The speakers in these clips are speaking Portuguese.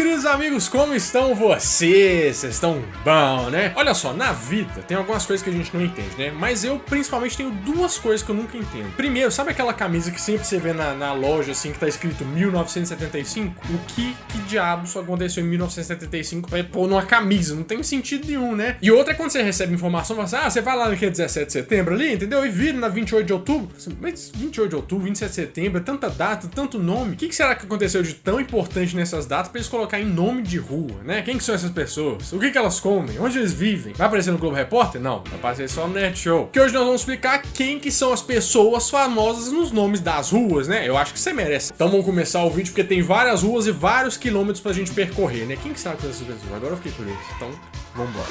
queridos amigos, como estão vocês? Vocês estão bom, né? Olha só, na vida tem algumas coisas que a gente não entende, né? Mas eu principalmente tenho duas coisas que eu nunca entendo. Primeiro, sabe aquela camisa que sempre você vê na loja, assim, que tá escrito 1975? O que diabos aconteceu em 1975 pra pôr numa camisa? Não tem sentido nenhum, né? E outra é quando você recebe informação, você fala assim, você vai lá no dia 17 de setembro ali, entendeu? E vira na 28 de outubro. Mas 28 de outubro, 27 de setembro, é tanta data, tanto nome. O que será que aconteceu de tão importante nessas datas pra eles colocar em nome de rua, né? Quem que são essas pessoas? O que elas comem? Onde eles vivem? Vai aparecer no Globo Repórter? Não, vai aparecer só no Net Show. Que hoje nós vamos explicar quem que são as pessoas famosas nos nomes das ruas, né? Eu acho que você merece. Então vamos começar o vídeo porque tem várias ruas e vários quilômetros pra gente percorrer, né? Quem que sabe essas pessoas? Agora eu fiquei curioso. Então, vamos embora.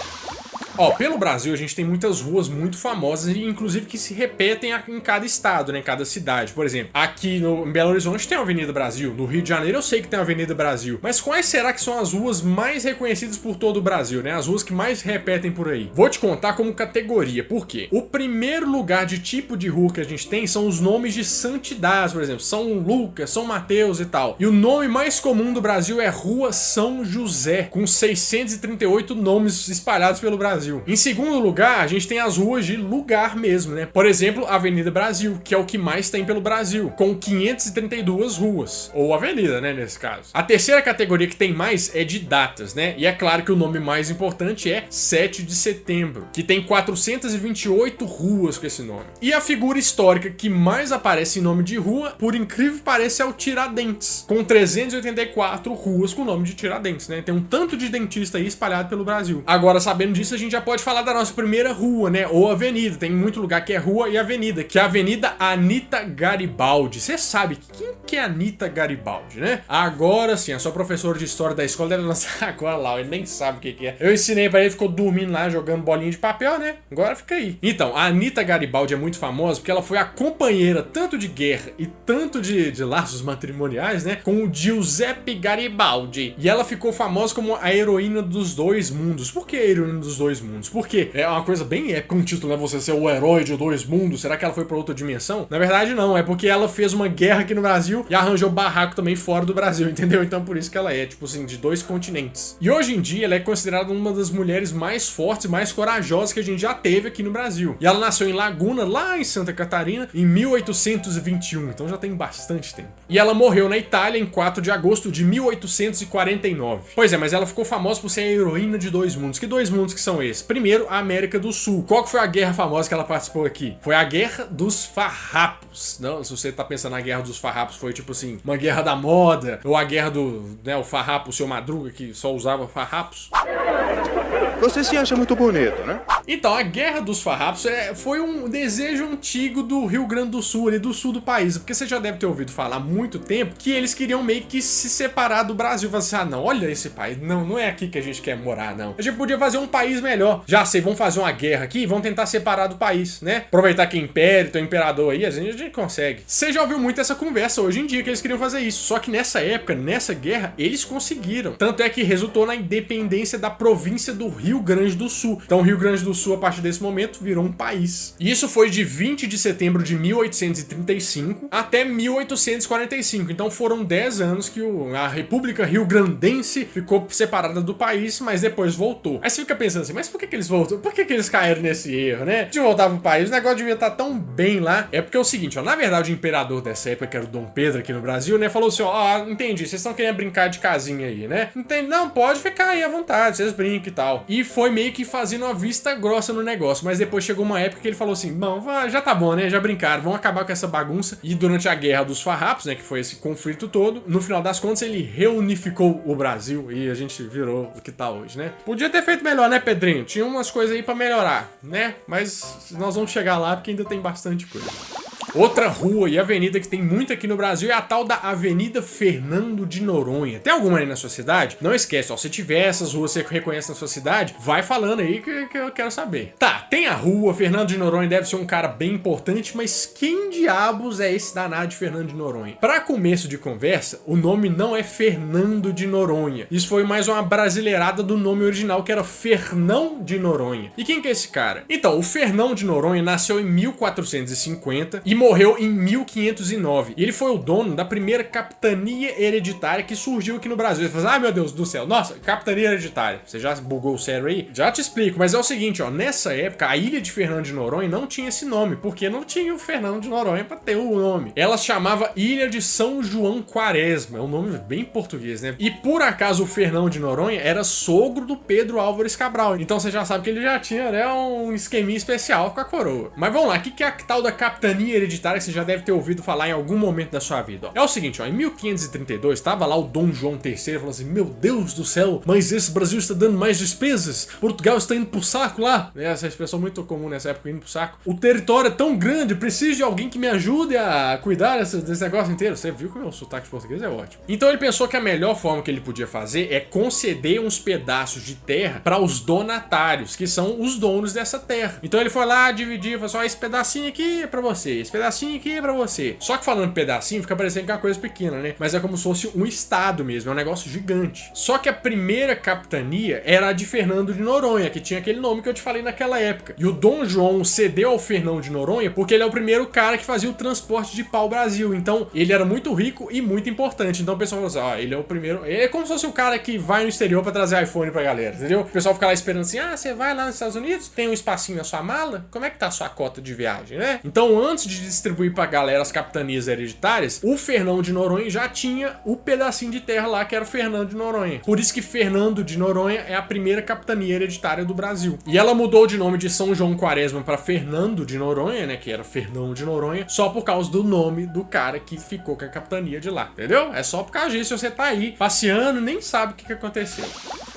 Ó, pelo Brasil a gente tem muitas ruas muito famosas e inclusive que se repetem em cada estado, né, em cada cidade. Por exemplo, aqui em Belo Horizonte tem a Avenida Brasil, no Rio de Janeiro eu sei que tem a Avenida Brasil, mas quais será que são as ruas mais reconhecidas por todo o Brasil, né, as ruas que mais repetem por aí? Vou te contar como categoria, por quê? O primeiro lugar de tipo de rua que a gente tem são os nomes de santidades, por exemplo, São Lucas, São Mateus e tal. E o nome mais comum do Brasil é Rua São José, com 638 nomes espalhados pelo Brasil. Em segundo lugar, a gente tem as ruas de lugar mesmo, né? Por exemplo, a Avenida Brasil, que é o que mais tem pelo Brasil, com 532 ruas, ou avenida, né, nesse caso. A terceira categoria que tem mais é de datas, né? E é claro que o nome mais importante é 7 de setembro, que tem 428 ruas com esse nome. E a figura histórica que mais aparece em nome de rua, por incrível que pareça, é o Tiradentes, com 384 ruas com o nome de Tiradentes, né? Tem um tanto de dentista aí espalhado pelo Brasil. Agora, sabendo disso, a gente já pode falar da nossa primeira rua, né? Ou avenida. Tem muito lugar que é rua e avenida, que é a Avenida Anita Garibaldi. Você sabe quem que é Anita Garibaldi, né? Agora sim, a sua professora de história da escola deve lançar agora lá, ele nem sabe o que é. Eu ensinei pra ele, ficou dormindo lá, jogando bolinha de papel, né? Agora fica aí. Então, a Anita Garibaldi é muito famosa porque ela foi a companheira tanto de guerra e tanto de laços matrimoniais, né? Com o Giuseppe Garibaldi. E ela ficou famosa como a heroína dos dois mundos. Por que a heroína dos dois mundos? Porque é uma coisa bem épica um título, né? Você ser o herói de dois mundos. Será que ela foi pra outra dimensão? Na verdade, não. É porque ela fez uma guerra aqui no Brasil e arranjou barraco também fora do Brasil, entendeu? Então por isso que ela é, tipo assim, de dois continentes. E hoje em dia ela é considerada uma das mulheres mais fortes e mais corajosas que a gente já teve aqui no Brasil. E ela nasceu em Laguna, lá em Santa Catarina, em 1821. Então já tem bastante tempo. E ela morreu na Itália em 4 de agosto de 1849. Pois é, mas ela ficou famosa por ser a heroína de dois mundos. Que dois mundos que são esses? Primeiro, a América do Sul. Qual que foi a guerra famosa que ela participou aqui? Foi a Guerra dos Farrapos. Não, se você tá pensando na Guerra dos Farrapos, foi tipo assim, uma guerra da moda, ou a guerra do, né, o farrapo, o seu Madruga, que só usava farrapos. Você se acha muito bonito, né? Então, a Guerra dos Farrapos foi um desejo antigo do Rio Grande do Sul, ali do sul do país, porque você já deve ter ouvido falar há muito tempo que eles queriam meio que se separar do Brasil. Falar assim, ah não, olha esse país, não é aqui que a gente quer morar, não. A gente podia fazer um país melhor. Já sei, vamos fazer uma guerra aqui e vamos tentar separar do país, né? Aproveitar que é império, tem imperador aí, a gente consegue. Você já ouviu muito essa conversa hoje em dia que eles queriam fazer isso, só que nessa época, nessa guerra, eles conseguiram. Tanto é que resultou na independência da província do Rio Grande do Sul. Então o Rio Grande do Sul, a partir desse momento, virou um país. E isso foi de 20 de setembro de 1835 até 1845. Então foram 10 anos que a República Rio-Grandense ficou separada do país, mas depois voltou. Aí você fica pensando assim, mas por que eles voltam? Por que eles caíram nesse erro, né? De voltar pro país, o negócio devia estar tão bem lá. É porque é o seguinte, ó, na verdade o imperador dessa época, que era o Dom Pedro aqui no Brasil, né, falou assim, ó, entendi, vocês estão querendo brincar de casinha aí, né? Entendi, não, pode ficar aí à vontade, vocês brincam e tal. E foi meio que fazendo uma vista grossa no negócio, mas depois chegou uma época que ele falou assim, bom, já tá bom, né, já brincaram, vamos acabar com essa bagunça. E durante a Guerra dos Farrapos, né, que foi esse conflito todo, no final das contas ele reunificou o Brasil e a gente virou o que tá hoje, né? Podia ter feito melhor, né, Pedrinho? Tinha umas coisas aí pra melhorar, né? Mas nós vamos chegar lá porque ainda tem bastante coisa. Outra rua e avenida que tem muito aqui no Brasil é a tal da Avenida Fernando de Noronha. Tem alguma aí na sua cidade? Não esquece, ó, se tiver essas ruas que você reconhece na sua cidade, vai falando aí que eu quero saber. Tá, tem a rua, Fernando de Noronha deve ser um cara bem importante, mas quem diabos é esse danado de Fernando de Noronha? Pra começo de conversa, o nome não é Fernando de Noronha. Isso foi mais uma brasileirada do nome original, que era Fernão de Noronha. E quem que é esse cara? Então, o Fernão de Noronha nasceu em 1450 e morreu em 1509. E ele foi o dono da primeira capitania hereditária que surgiu aqui no Brasil. Ele falou assim, meu Deus do céu, nossa, capitania hereditária. Você já bugou o cérebro aí? Já te explico, mas é o seguinte, ó, nessa época a ilha de Fernando de Noronha não tinha esse nome, porque não tinha o Fernando de Noronha pra ter o nome. Ela se chamava Ilha de São João Quaresma, é um nome bem português, né? E por acaso o Fernão de Noronha era sogro do Pedro Álvares Cabral, então você já sabe que ele já tinha, né, um esqueminha especial com a coroa. Mas vamos lá, o que é a tal da capitania hereditária que você já deve ter ouvido falar em algum momento da sua vida, ó? É o seguinte, ó, em 1532 estava lá o Dom João III falando assim, meu Deus do céu, mas esse Brasil está dando mais despesas, Portugal está indo pro saco lá, essa expressão muito comum nessa época, indo pro saco. O território é tão grande, preciso de alguém que me ajude a cuidar desse negócio inteiro. Você viu que o meu sotaque de português é ótimo. Então ele pensou que a melhor forma que ele podia fazer é conceder uns pedaços de terra para os donatários, que são os donos dessa terra. Então ele foi lá, dividir, falou assim, esse pedacinho aqui é pra você, esse pedacinho aqui é pra você. Só que falando pedacinho, fica parecendo que é uma coisa pequena, né? Mas é como se fosse um estado mesmo, é um negócio gigante. Só que a primeira capitania era a de Fernando de Noronha, que tinha aquele nome que eu te falei naquela época. E o Dom João cedeu ao Fernão de Noronha porque ele é o primeiro cara que fazia o transporte de pau-brasil. Então, ele era muito rico e muito importante. Então, o pessoal falou assim, ele é o primeiro... Ele é como se fosse o cara que vai no exterior pra trazer iPhone pra galera, entendeu? O pessoal fica lá esperando assim, você vai lá nos Estados Unidos, tem um espacinho na sua mala? Como é que tá a sua cota de viagem, né? Então, antes de distribuir pra galera as capitanias hereditárias, o Fernão de Noronha já tinha o pedacinho de terra lá que era o Fernando de Noronha. Por isso que Fernando de Noronha é a primeira capitania hereditária do Brasil. E ela mudou de nome de São João Quaresma pra Fernando de Noronha, né, que era Fernão de Noronha, só por causa do nome do cara que ficou com a capitania de lá, entendeu? É só por causa disso, você tá aí passeando, nem sabe o que aconteceu.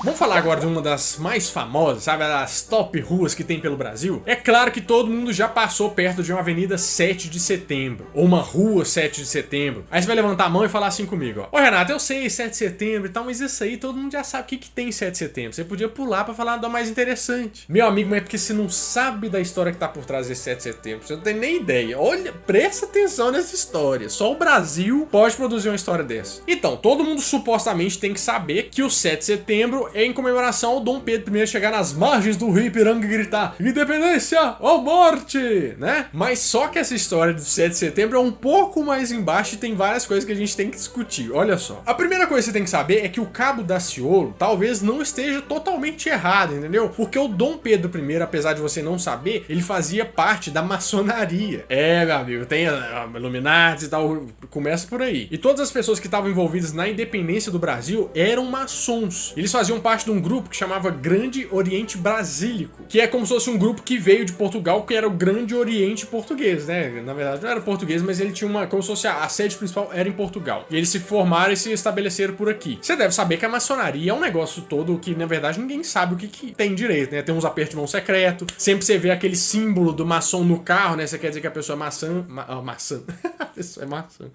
Vamos falar agora de uma das mais famosas, sabe, das top ruas que tem pelo Brasil? É claro que todo mundo já passou perto de uma avenida 7 de setembro, ou uma rua 7 de setembro. Aí você vai levantar a mão e falar assim comigo, ó, ô Renato, eu sei 7 de setembro e tal, mas isso aí todo mundo já sabe o que tem 7 de setembro. Você podia pular pra falar da mais interessante. Meu amigo, mas é porque você não sabe da história que tá por trás desse 7 de setembro, você não tem nem ideia. Olha, presta atenção nessa história. Só o Brasil pode produzir uma história dessa. Então, todo mundo supostamente tem que saber que o 7 de setembro é em comemoração ao Dom Pedro I chegar nas margens do rio Ipiranga e gritar independência ou morte, né? Mas só que essa história do 7 de setembro é um pouco mais embaixo e tem várias coisas que a gente tem que discutir. Olha só. A primeira coisa que você tem que saber é que o Cabo Daciolo talvez não esteja totalmente errado, entendeu? Porque o Dom Pedro I, apesar de você não saber, ele fazia parte da maçonaria. É, meu amigo, tem a Illuminati e tal, começa por aí. E todas as pessoas que estavam envolvidas na independência do Brasil eram maçons. Eles faziam parte de um grupo que chamava Grande Oriente Brasílico, que é como se fosse um grupo que veio de Portugal, que era o Grande Oriente Português, né? Na verdade não era português, mas ele tinha uma, como se fosse a sede principal era em Portugal. E eles se formaram e se estabeleceram por aqui. Você deve saber que a maçonaria é um negócio todo que, na verdade, ninguém sabe o que tem direito, né? Tem uns apertos de mão secreto, sempre você vê aquele símbolo do maçom no carro, né? Você quer dizer que a pessoa é maçã. Maçã. A pessoa é maçã.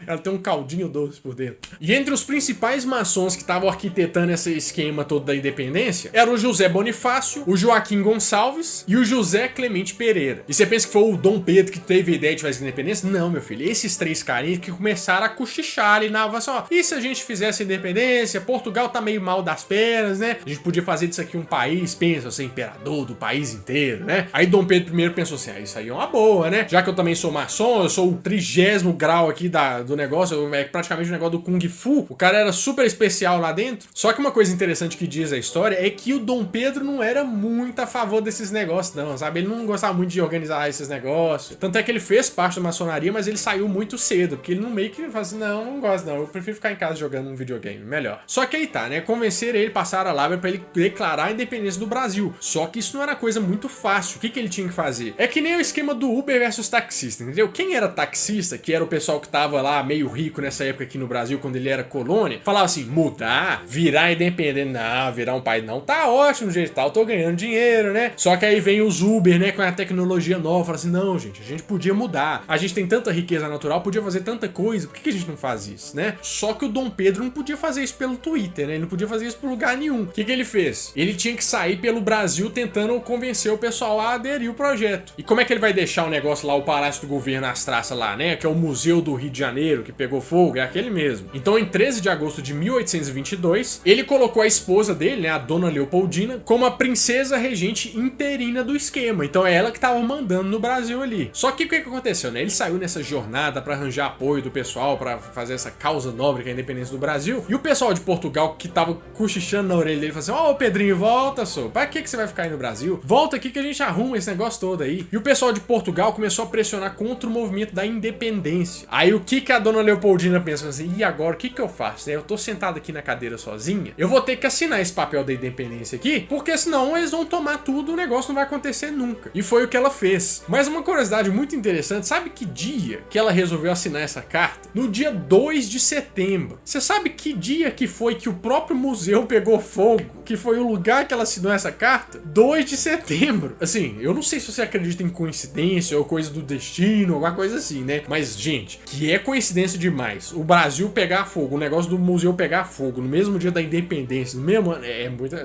Ela tem um caldinho doce por dentro. E entre os principais maçons que estavam arquitetando esse esquema todo da independência, era o José Bonifácio, o Joaquim Gonçalves e o José Clemente Pereira. E você pensa que foi o Dom Pedro que teve a ideia de fazer independência? Não, meu filho. Esses três carinhas que começaram a cochichar ali na assim, ó, e se a gente fizesse independência? Portugal tá meio mal das pernas, né? A gente podia fazer disso aqui um país, pensa, ser imperador do país inteiro, né? Aí Dom Pedro I pensou assim, isso aí é uma boa, né? Já que eu também sou maçom, eu sou o 30º grau aqui do negócio, é praticamente o negócio do Kung Fu, o cara era super especial lá dentro. Só que uma coisa interessante que diz a história é que o Dom Pedro não era muito a favor desses negócios não, sabe? Ele não gostava muito de organizar esses negócios. Tanto é que ele fez parte da maçonaria, mas ele saiu muito cedo, porque ele não meio que fala assim, não gosto não, eu prefiro ficar em casa jogando um videogame, melhor. Só que aí tá, né? Convenceram ele, passaram a lábia pra ele declarar a independência do Brasil. Só que isso não era coisa muito fácil. O que ele tinha que fazer? É que nem o esquema do Uber versus taxista, entendeu? Quem era taxista, que era o pessoal que tava lá meio rico nessa época aqui no Brasil, quando ele era colônia, falava assim, mudar, virar independente, não, virar um país não, tá ótimo do jeito tal, tô ganhando dinheiro, né? Só que aí vem os Uber, né, com a tecnologia nova, fala assim, não, gente, a gente podia mudar. A gente tem tanta riqueza natural, podia fazer tanta coisa, por que a gente não faz isso, né? Só que o Dom Pedro não podia fazer isso pelo Twitter, né? Ele não podia fazer isso por lugar nenhum. O que ele fez? Ele tinha que sair pelo Brasil tentando convencer o pessoal a aderir ao projeto. E como é que ele vai deixar o negócio lá, o Palácio do Governo, as traças lá, né? Que é o Museu do Rio de Janeiro, que pegou fogo, é aquele mesmo. Então, em 13 de agosto de 1822, ele colocou a esposa dele, né, a Dona Leopoldina, como a princesa regente interina do esquema. Então é ela que tava mandando no Brasil ali. Só que que o que aconteceu, né? Ele saiu nessa jornada pra arranjar apoio do pessoal, pra fazer essa causa nobre que é a independência do Brasil. E o pessoal de Portugal que tava cochichando na orelha dele, falou assim: ó, Pedrinho, volta, só. Pra que você vai ficar aí no Brasil? Volta aqui que a gente arruma esse negócio todo aí. E o pessoal de Portugal começou a pressionar contra o movimento da independência. Aí o que a dona Leopoldina pensa assim: e agora, o que eu faço, né? Eu tô sentado aqui na cadeira sozinha, eu vou ter que assinar esse papel da independência aqui, porque senão eles vão tomar tudo, o negócio não vai acontecer nunca. E foi o que ela fez. Mas uma curiosidade muito interessante, sabe que dia que ela resolveu assinar essa carta? No dia 2 de setembro. Você sabe que dia que foi que o próprio museu pegou fogo? Que foi o lugar que ela assinou essa carta? 2 de setembro. Assim, eu não sei se você acredita em coincidência ou coisa do destino, alguma coisa assim, né? Mas, gente, que é coincidência demais. O Brasil pegar fogo, o negócio do museu pegar fogo no mesmo dia da independência, no mesmo ano, é muito...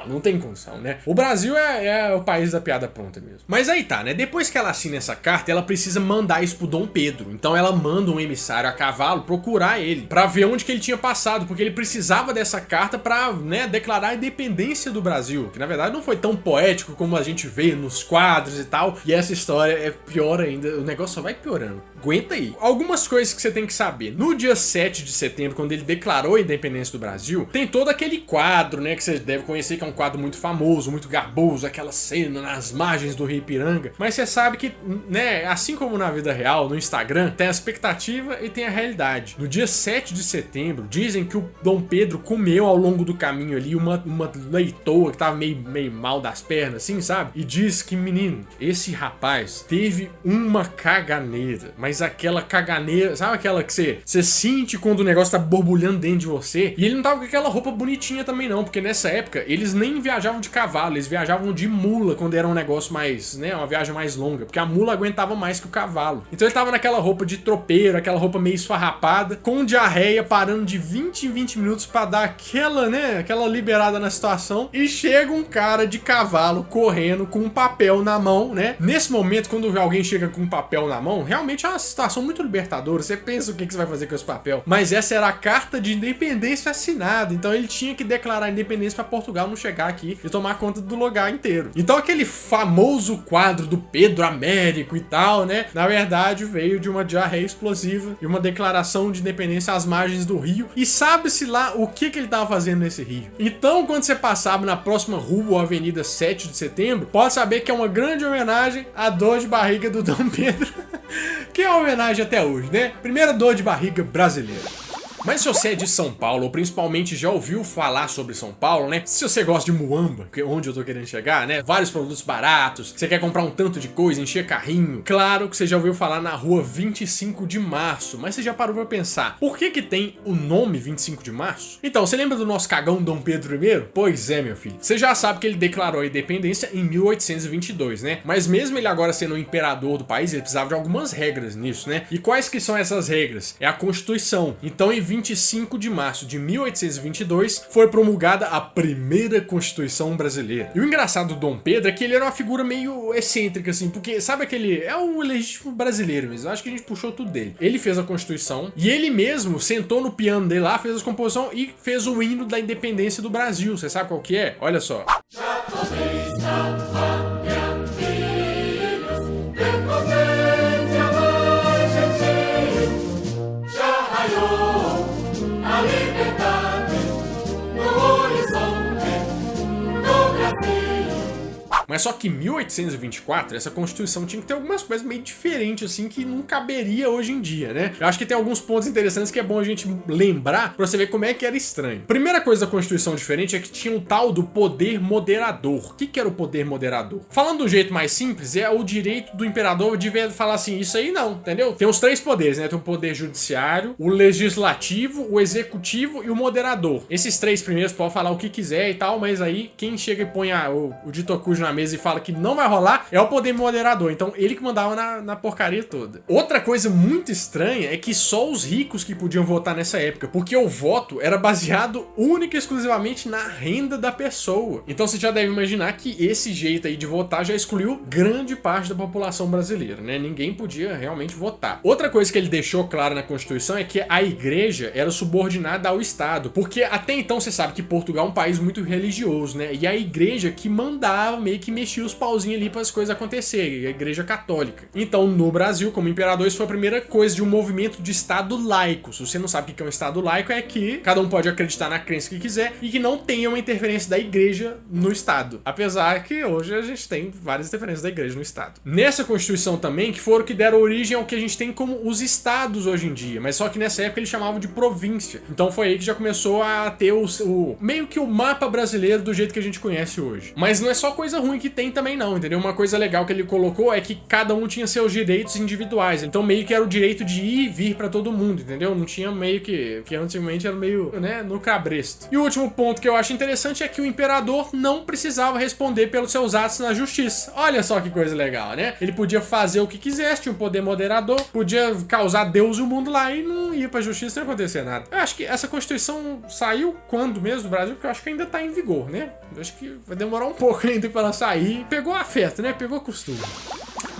Não tem condição, né? O Brasil é o país da piada pronta mesmo. Mas aí tá, né? Depois que ela assina essa carta, ela precisa mandar isso pro Dom Pedro. Então ela manda um emissário a cavalo procurar ele, pra ver onde que ele tinha passado, porque ele precisava dessa carta pra, né, declarar a independência do Brasil, que na verdade não foi tão poético como a gente vê nos quadros e tal, e essa história é pior ainda, o negócio só vai piorando. Aguenta aí. Algumas coisas que você tem que saber. No dia 7 de setembro, quando ele declarou a independência do Brasil, tem todo aquele quadro, né, que você deve conhecer, que é um quadro muito famoso, muito garboso, aquela cena nas margens do Rio Ipiranga, mas você sabe que, né, assim como na vida real, no Instagram, tem a expectativa e tem a realidade. No dia 7 de setembro, dizem que o Dom Pedro comeu ao longo do caminho ali uma leitoa que tava meio mal das pernas, assim, sabe? E diz que, menino, esse rapaz teve uma caganeira, mas aquela caganeira, sabe aquela que você sente quando o negócio tá borbulhando dentro de você? E ele não tava com aquela roupa bonitinha também não, porque nessa época eles nem viajavam de cavalo, eles viajavam de mula quando era um negócio mais, né, uma viagem mais longa, porque a mula aguentava mais que o cavalo. Então ele tava naquela roupa de tropeiro, aquela roupa meio esfarrapada, com diarreia, parando de 20 em 20 minutos pra dar aquela, né, aquela liberada na situação, e chega um cara de cavalo correndo com um papel na mão, né? Nesse momento, quando alguém chega com um papel na mão, realmente é uma situação muito libertadora, você pensa o que você vai fazer com esse papel, mas essa era a carta de independência assinada, então ele tinha que declarar a independência pra Portugal não chegar aqui e tomar conta do lugar inteiro. Então aquele famoso quadro do Pedro Américo e tal, né, na verdade veio de uma diarreia explosiva e uma declaração de independência às margens do rio, e sabe-se lá o que ele tava fazendo nesse rio. Então quando você passava na próxima rua ou avenida 7 de setembro, pode saber que é uma grande homenagem à dor de barriga do Dom Pedro, que é uma homenagem até hoje, né? Primeira dor de barriga brasileira. Mas se você é de São Paulo, ou principalmente já ouviu falar sobre São Paulo, né? Se você gosta de muamba, que é onde eu tô querendo chegar, né? Vários produtos baratos, você quer comprar um tanto de coisa, encher carrinho. Claro que você já ouviu falar na rua 25 de março, mas você já parou pra pensar, por que tem o nome 25 de março? Então, você lembra do nosso cagão Dom Pedro I? Pois é, meu filho. Você já sabe que ele declarou a independência em 1822, né? Mas mesmo ele agora sendo o imperador do país, ele precisava de algumas regras nisso, né? E quais que são essas regras? É a Constituição. Então, em 25 de março de 1822, foi promulgada a primeira Constituição brasileira. E o engraçado do Dom Pedro é que ele era uma figura meio excêntrica, assim, porque sabe aquele... é o legítimo brasileiro mesmo, eu acho que a gente puxou tudo dele. Ele fez a Constituição e ele mesmo sentou no piano dele lá, fez a composição e fez o hino da independência do Brasil. Você sabe qual que é? Olha só. Mas só que em 1824, essa Constituição tinha que ter algumas coisas meio diferentes, assim, que não caberia hoje em dia, né? Eu acho que tem alguns pontos interessantes que é bom a gente lembrar pra você ver como é que era estranho. Primeira coisa da Constituição diferente é que tinha um tal do poder moderador. O que era o poder moderador? Falando do jeito mais simples, é o direito do imperador de falar assim, isso aí não, entendeu? Tem os três poderes, né? Tem o poder judiciário, o legislativo, o executivo e o moderador. Esses três primeiros podem falar o que quiser e tal, mas aí quem chega e põe o dito cujo na mesa e fala que não vai rolar é o poder moderador. Então ele que mandava na porcaria toda. Outra coisa muito estranha é que só os ricos que podiam votar nessa época, porque o voto era baseado única e exclusivamente na renda da pessoa. Então você já deve imaginar que esse jeito aí de votar já excluiu grande parte da população brasileira, né? Ninguém podia realmente votar. Outra coisa que ele deixou claro na Constituição é que a igreja era subordinada ao Estado, porque até então você sabe que Portugal é um país muito religioso, né? E a igreja que mandava meio que mexia os pauzinhos ali para as coisas acontecerem, a Igreja Católica. Então, no Brasil, como imperador, isso foi a primeira coisa de um movimento de Estado laico. Se você não sabe o que é um Estado laico, é que cada um pode acreditar na crença que quiser e que não tenha uma interferência da Igreja no Estado. Apesar que hoje a gente tem várias interferências da Igreja no Estado. Nessa Constituição também, que foram que deram origem ao que a gente tem como os Estados hoje em dia, mas só que nessa época eles chamavam de província. Então foi aí que já começou a ter meio que o mapa brasileiro do jeito que a gente conhece hoje. Mas não é só coisa ruim que tem também não, entendeu? Uma coisa legal que ele colocou é que cada um tinha seus direitos individuais. Então meio que era o direito de ir e vir pra todo mundo, entendeu? Não tinha meio que antigamente era meio, né, no cabresto. E o último ponto que eu acho interessante é que o imperador não precisava responder pelos seus atos na justiça. Olha só que coisa legal, né? Ele podia fazer o que quisesse, tinha um poder moderador, podia causar Deus e o mundo lá e não ia pra justiça, não ia acontecer nada. Eu acho que essa Constituição saiu quando mesmo do Brasil, porque eu acho que ainda tá em vigor, né? Eu acho que vai demorar um pouco ainda pra ela sair. Pegou a festa, né? Pegou costume.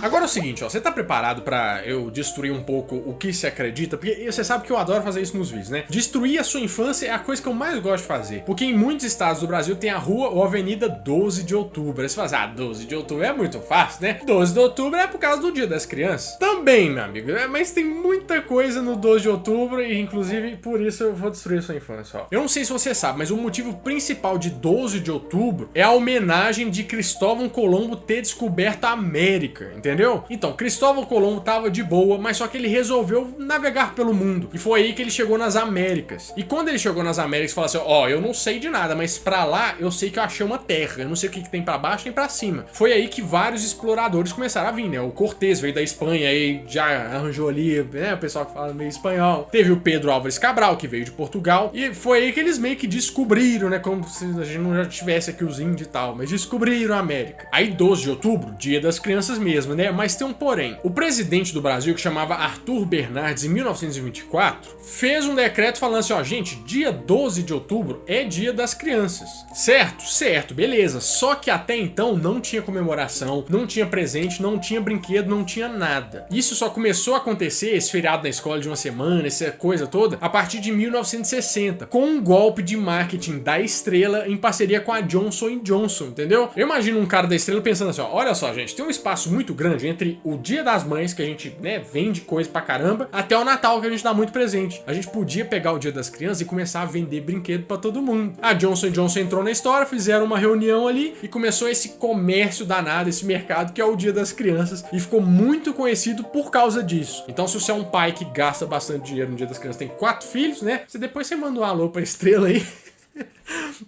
Agora é o seguinte, ó, você tá preparado pra eu destruir um pouco o que se acredita? Porque você sabe que eu adoro fazer isso nos vídeos, né? Destruir a sua infância é a coisa que eu mais gosto de fazer. Porque em muitos estados do Brasil tem a rua ou avenida 12 de outubro. Aí você fala, 12 de outubro é muito fácil, né? 12 de outubro é por causa do Dia das Crianças. Também, meu amigo, mas tem muita coisa no 12 de outubro e inclusive por isso eu vou destruir a sua infância, ó. Eu não sei se você sabe, mas o motivo principal de 12 de outubro é a homenagem de Cristóvão Colombo ter descoberto a América, entendeu? Então, Cristóvão Colombo tava de boa, mas só que ele resolveu navegar pelo mundo. E foi aí que ele chegou nas Américas. E quando ele chegou nas Américas, falou assim, ó, eu não sei de nada, mas pra lá eu sei que eu achei uma terra. Eu não sei o que tem pra baixo nem pra cima. Foi aí que vários exploradores começaram a vir, né? O Cortés veio da Espanha e já arranjou ali, né? O pessoal que fala meio espanhol. Teve o Pedro Álvares Cabral, que veio de Portugal. E foi aí que eles meio que descobriram, né? Como se a gente não já tivesse aqui os índios e tal, mas descobriram a América. Aí 12 de outubro, Dia das Crianças mesmo, né? Mas tem um porém. O presidente do Brasil, que chamava Arthur Bernardes, em 1924, fez um decreto falando assim, ó, gente, dia 12 de outubro é Dia das Crianças. Certo? Certo, beleza. Só que até então não tinha comemoração, não tinha presente, não tinha brinquedo, não tinha nada. Isso só começou a acontecer, esse feriado na escola de uma semana, essa coisa toda, a partir de 1960, com um golpe de marketing da Estrela em parceria com a Johnson & Johnson, entendeu? Eu imagino um cara da Estrela pensando assim, ó, olha só, gente, tem um espaço muito grande entre o Dia das Mães, que a gente, né, vende coisa pra caramba, até o Natal, que a gente dá muito presente. A gente podia pegar o Dia das Crianças e começar a vender brinquedo pra todo mundo. A Johnson & Johnson entrou na história, fizeram uma reunião ali e começou esse comércio danado, esse mercado que é o Dia das Crianças, e ficou muito conhecido por causa disso. Então, se você é um pai que gasta bastante dinheiro no Dia das Crianças, tem 4 filhos, né, depois você manda um alô pra Estrela aí.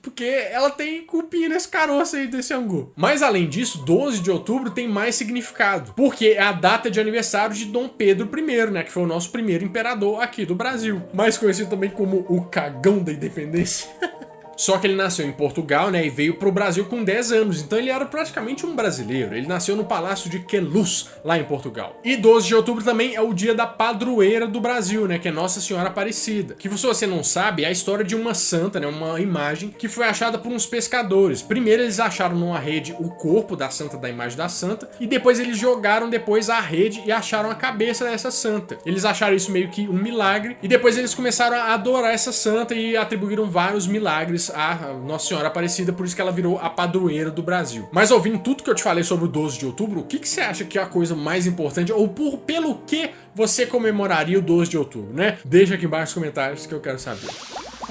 Porque ela tem cupim nesse caroço aí desse angu. Mas além disso, 12 de outubro tem mais significado, porque é a data de aniversário de Dom Pedro I, né, que foi o nosso primeiro imperador aqui do Brasil, mais conhecido também como o Cagão da Independência. Só que ele nasceu em Portugal, né, e veio pro Brasil com 10 anos, então ele era praticamente um brasileiro. Ele nasceu no Palácio de Queluz, lá em Portugal. E 12 de outubro também é o dia da padroeira do Brasil, né, que é Nossa Senhora Aparecida. Que se você não sabe, é a história de uma santa, né, uma imagem que foi achada por uns pescadores. Primeiro eles acharam numa rede o corpo da santa, da imagem da santa, e depois eles jogaram a rede e acharam a cabeça dessa santa. Eles acharam isso meio que um milagre, e depois eles começaram a adorar essa santa e atribuíram vários milagres a Nossa Senhora Aparecida, por isso que ela virou a padroeira do Brasil. Mas ouvindo tudo que eu te falei sobre o 12 de outubro, o que você acha que é a coisa mais importante, ou pelo que você comemoraria o 12 de outubro, né? Deixa aqui embaixo nos comentários que eu quero saber.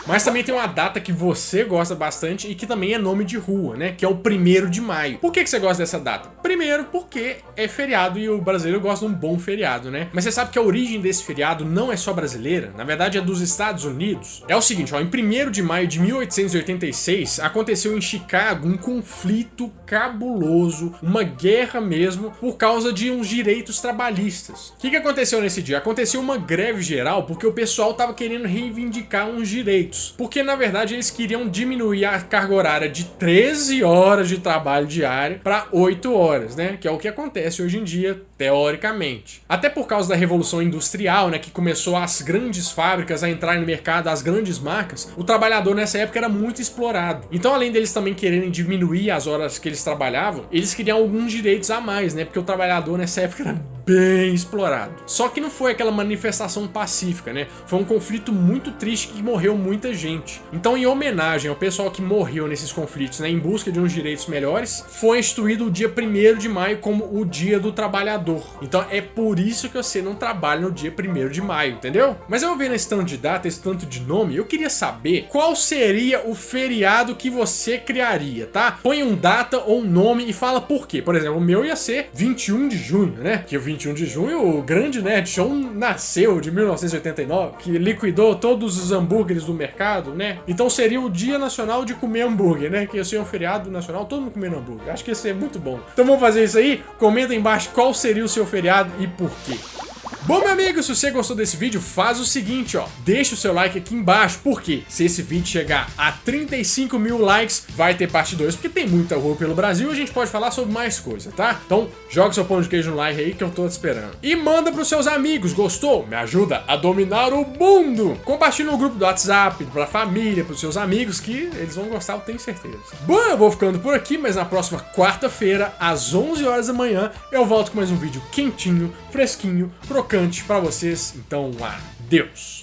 Mas também tem uma data que você gosta bastante e que também é nome de rua, né? Que é o 1º de maio. Por que você gosta dessa data? Primeiro, porque é feriado e o brasileiro gosta de um bom feriado, né? Mas você sabe que a origem desse feriado não é só brasileira, na verdade é dos Estados Unidos. É o seguinte, ó, em 1º de maio de 1886, aconteceu em Chicago um conflito cabuloso, uma guerra mesmo, por causa de uns direitos trabalhistas. O que aconteceu nesse dia? Aconteceu uma greve geral porque o pessoal tava querendo reivindicar uns direitos. Porque, na verdade, eles queriam diminuir a carga horária de 13 horas de trabalho diário para 8 horas, né? Que é o que acontece hoje em dia, teoricamente. Até por causa da Revolução Industrial, né? Que começou as grandes fábricas a entrar no mercado, as grandes marcas, o trabalhador nessa época era muito explorado. Então, além deles também quererem diminuir as horas que eles trabalhavam, eles queriam alguns direitos a mais, né? Porque o trabalhador nessa época era bem explorado. Só que não foi aquela manifestação pacífica, né? Foi um conflito muito triste que morreu muita gente. Então, em homenagem ao pessoal que morreu nesses conflitos, né, em busca de uns direitos melhores, foi instituído o dia 1º de maio como o Dia do Trabalhador. Então é por isso que você não trabalha no dia 1º de maio, entendeu? Mas eu vendo esse tanto de data, esse tanto de nome, eu queria saber qual seria o feriado que você criaria, tá? Põe um data ou um nome e fala por quê. Por exemplo, o meu ia ser 21 de junho, né? Porque o 21 de junho, o grande Nerd Show nasceu de 1989, que liquidou todos os hambúrgueres do mercado, né? Então seria o Dia Nacional de Comer Hambúrguer, né? Que ia ser um feriado nacional, todo mundo comendo hambúrguer. Acho que ia ser muito bom. Então vamos fazer isso aí? Comenta aí embaixo qual seria o seu feriado e por quê. Bom, meu amigo, se você gostou desse vídeo, faz o seguinte, ó. Deixa o seu like aqui embaixo, porque se esse vídeo chegar a 35 mil likes, vai ter parte 2, porque tem muita rua pelo Brasil e a gente pode falar sobre mais coisa, tá? Então, joga seu pão de queijo no like aí que eu tô te esperando. E manda pros seus amigos, gostou? Me ajuda a dominar o mundo! Compartilha no grupo do WhatsApp, pra família, pros seus amigos, que eles vão gostar, eu tenho certeza. Bom, eu vou ficando por aqui, mas na próxima quarta-feira, às 11 horas da manhã, eu volto com mais um vídeo quentinho, fresquinho, crocante pra vocês. Então, adeus!